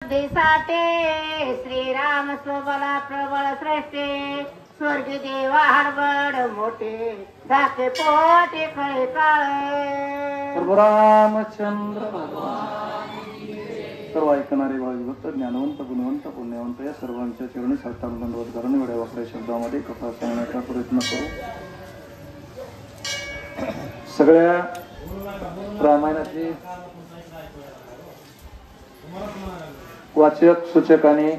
बुद्धीसाठी श्रीराम स्वबला प्रबळ श्रेष्ठे स्वर्गी देवा हडबड मोठे धाके पोटे खळे काळे. प्रभू रामचंद्र सर्व ऐकणारे भाविभक्त ज्ञानवंत गुणवंत पुण्यवंत या सर्वांच्या चरणी साष्टांग दंडवत करून एवढ्या वापऱ्या शब्दामध्ये कथा सांगण्याचा प्रयत्न करू. सगळ्या रामायणाची वाचक सूचकाने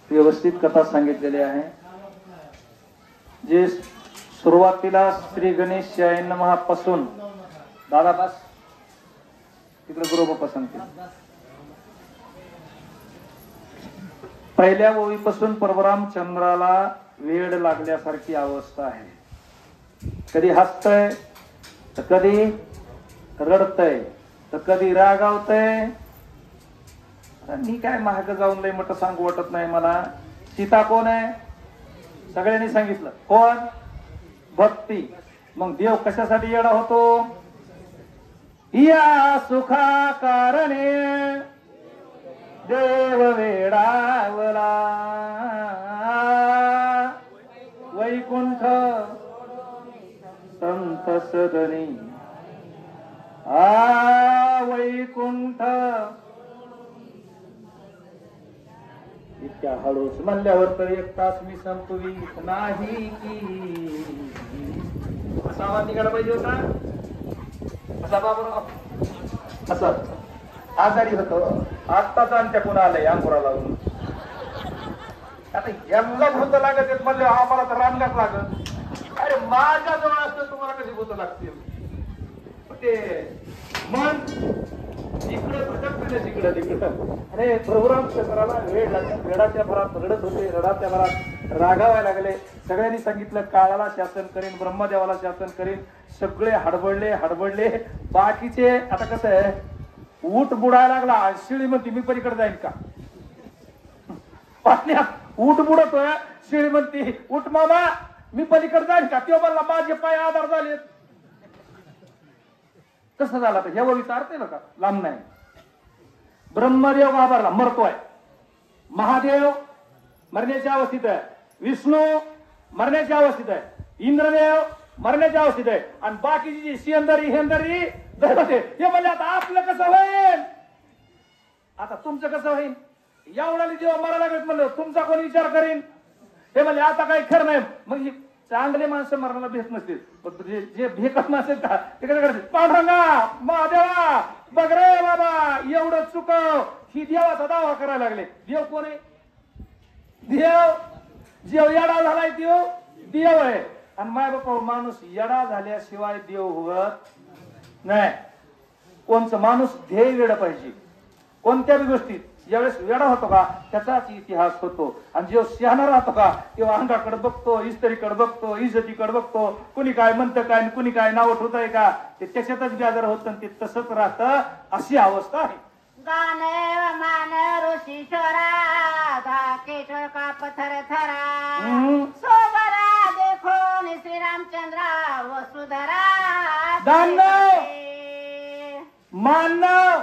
व्यवस्थित कथा सांगितलेली आहे. जे सुरुवातीला श्री गणेशाय नमः पासून दादा बस तिकडे बरोबर सांगते. पहिल्या ओळीपासून परशुरामचंद्राला वेड लागल्यासारखी अवस्था आहे. कधी हसतय तर कधी रडतय तर कधी रागावतय. मी काय महाग जाऊन लय मोठं सांगू वाटत नाही मला. सीता कोण आहे सगळ्यांनी सांगितलं. कोण? भक्ती. मग देव कशासाठी येडा होतो? या सुखा कारणे देव वेडावला वैकुंठ संत सदनी वैकुंठ. इतक्या हळूच म्हणल्यावर तर एक तास मी संपवीत नाही की. असा आवाज निघाला पाहिजे होता. असा बाबा असा आजारी होतो आत्ताच आमच्या कुणा आलंय अंकुरा लावून. आता यांना भूत लागत म्हणले आम्हाला तर रामगात लागत. अरे माझ्या जवळ असतं तुम्हाला कशी भूत लागतील. ते मन इकडे भटकते तिकडे तिकडे. अरे प्रभुरामचंद्राला वेळ लागला. वेडाच्या भरात रडत होते. रडाच्या भरात रागावायला लागले. सगळ्यांनी सांगितलं काळाला शासन करीन ब्रह्मदेवाला शासन करीन. सगळे हडबडले. बाकीचे आता कसं आहे ऊट बुडायला लागला. शिळी म्हणते मी पलीकडे जाईन का. पाण्यात ऊट बुडतोय. शिळी म्हणते उठ मामा मी पलीकडे जाईन का. तेव्हा मला माझे पाय आधार झाले. कसं झालं तर ह्या विचारते ना का लांब नाही. ब्रह्मदेव घाबरला मरतोय. महादेव मरण्याच्या अवस्थेत आहे. विष्णू मरण्याच्या अवस्थेत आहे. इंद्रदेव मरण्याच्या अवस्थेत आहे. आणि बाकीची जी शेंदरी हेंदरी हे म्हणजे आता आपलं कसं होईल. आता तुमचं कसं होईल. एवढा जेव्हा मरायला लागत म्हणलं तुमचा कोण विचार करीन. हे म्हणजे आता काही खरं नाही. मग चांगले माणसं मरणाला भेट नसतील. जे भेकत माणसं का ते कसं करतील. पांढरंगा महादेवा बघ रे बाबा एवढं चुकव. ही देवाचा दावा करायला लागले. देव कोण आहे. देव जेव येडा झालाय देव देव आहे. आणि माय बापा माणूस येडा झाल्याशिवाय देव होत नाही. कोणचं माणूस ध्येय वेळ पाहिजे कोणत्या बी गोष्टीत. ज्यावेळेस वेडा होतो का त्याचाच इतिहास होतो. आणि जेव्हा शहाणा राहतो का तेव्हा अंगाकडे बघतो इस्त्रीकडे बघतो इज्जतीकडे बघतो. कुणी काय म्हणतं काय कुणी काय नाव ठेवतंय का ते त्याच्यातच गाजर होतं. ते तसंच राहतं. अशी अवस्था आहे. गाणे मान ऋषी शरा धाके का पथर थरा सोबरा देखो श्री रामचंद्र वसुधरा. दानव मानव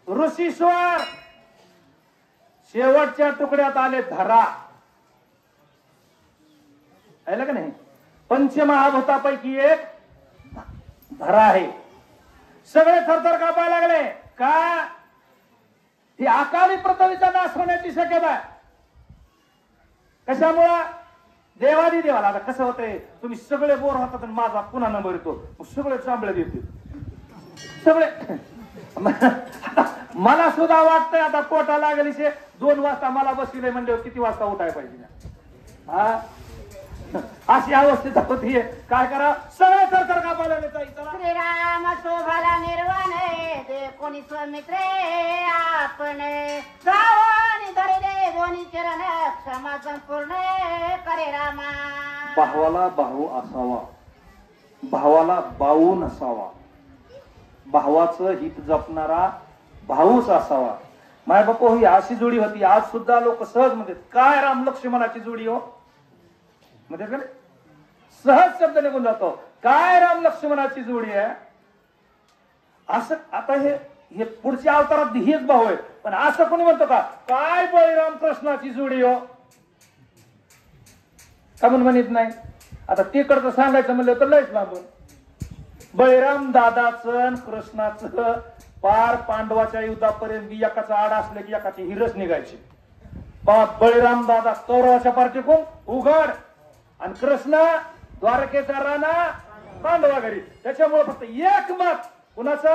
ऋषीश्वर शेवटच्या तुकड्यात आले धरा. ऐकलं का नाही. पंचमहाभूतापैकी एक धरा आहे. सगळे थरथर कापायला लागले का. ही अकाली पृथ्वीचा नाश होण्याची शक्यता आहे. कशामुळं देवादी देवाला. आता कसं होतंय तुम्ही सगळे बोर होतात आणि माझा पुन्हा नंबर येतो. सगळे चांबळे देतील सगळे. मला सुद्धा वाटतंय आता पोटा लागली 2 वाजता मला बसले म्हणजे किती वाजता उठाय पाहिजे. हा अशी अवस्थेत होतीये. काय करा सगळे थरथर कापायला श्रीराम शोभाला निर्वाण दे कोणी स्वमित्रे आपण गावानी धरले दोन्ही चरण क्षमा संपूर्ण करे रामा. भावाला भाऊ असावा. भावाला भाऊ नसावा. भावाचं हित जपणारा भाऊच असावा. माय बापू ही अशी जोडी होती. आज सुद्धा लोक सहज म्हणतात काय राम लक्ष्मणाची जोडी हो म्हणजे सहज शब्द निघून जातो. काय राम लक्ष्मणाची जोडी आहे असं. आता हे हे पुढच्या अवतारात हेच भाऊ आहे. पण असं कोणी म्हणतो का काय बळीराम कृष्णाची जोडी हो, का म्हणून म्हणत नाही. आता ते करतं सांगायचं म्हणलं तर लयच लांबून. बळीराम दादाचं कृष्णाचं पार पांडवाच्या युद्धापर्यंत एकाचा आड असले की एकाची हिरच निघायची. बळीराम दादा कौरवाच्या पार्टीकून उघड आणि कृष्ण द्वारकेचा राणा पांडवा घरी. त्याच्यामुळे फक्त एक मत कुणाचा,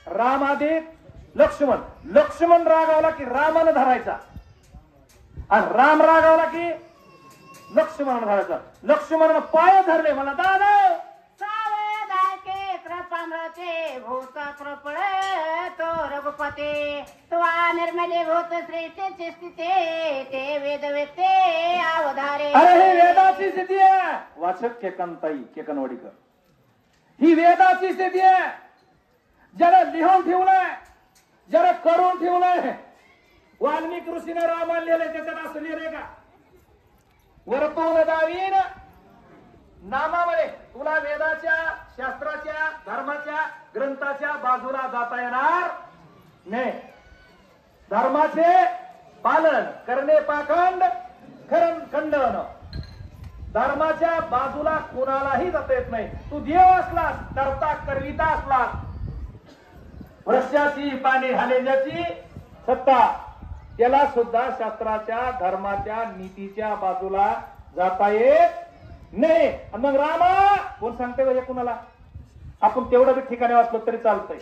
रामाधिक लक्ष्मण. लक्ष्मण रागावला की रामानं धरायचा आणि राम रागावला की लक्ष्मणानं धरायचा. लक्ष्मणानं पाय धरले मला दादा सावधानके कृपामृते भूत कृपळ तो रघुपते त्वा निर्मले भूत श्रेष्ठचे स्थिते ते वेद वेत्ते अवधारे. अरे ही वेदाची स्थिती आहे. वाचक केकनताई केकनवाडीकर, ही वेदाची स्थिती आहे. ज्याला लिहून ठेवलंय, ज्याला करून ठेवलंय. वाल्मिकी ऋषीने रामायण लिहिलंय, त्याच्यात असं लिहिलंय का वरतून दावीन नामामध्ये तुला वेदाच्या शास्त्राच्या धर्माच्या ग्रंथाच्या बाजूला जाता येणार नाही. धर्माचे पालन करणे पाखंड खंडन. धर्माच्या बाजूला कोणालाही जाता येत नाही. तू देव असलास, करता करविता असलास, वृक्षाची पाने घालण्याची सत्ता, त्याला सुद्धा शास्त्राच्या धर्माच्या नीतीच्या बाजूला जाता येत नाही. आणि मग रामा कोण सांगते हे कुणाला? आपण तेवढं बी ठिकाणी वाचलो तरी चालतंय.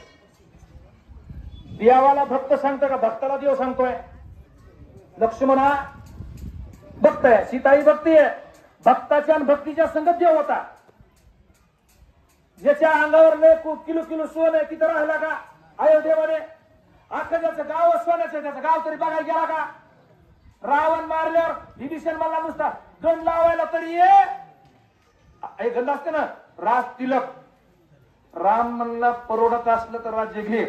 देवाला भक्त सांगतोय का भक्ताला देव सांगतोय? लक्ष्मणा भक्त आहे, सीताई भक्ती आहे. भक्ताच्या आणि भक्तीच्या संगत देव होता. ज्याच्या अंगावर लय किलो किलो सोन आहे तिथं राहिला का अयोध्येमध्ये? अख्खं ज्याचं गाव सोन्याचं त्याचं गाव तरी बघायला गेला का? रावण मारल्यावर विभीषण मला नुसता गण लावायला तरी ये गंध असते ना राज तिलक. राम म्हणला परवडत असलं तर राज्य घे,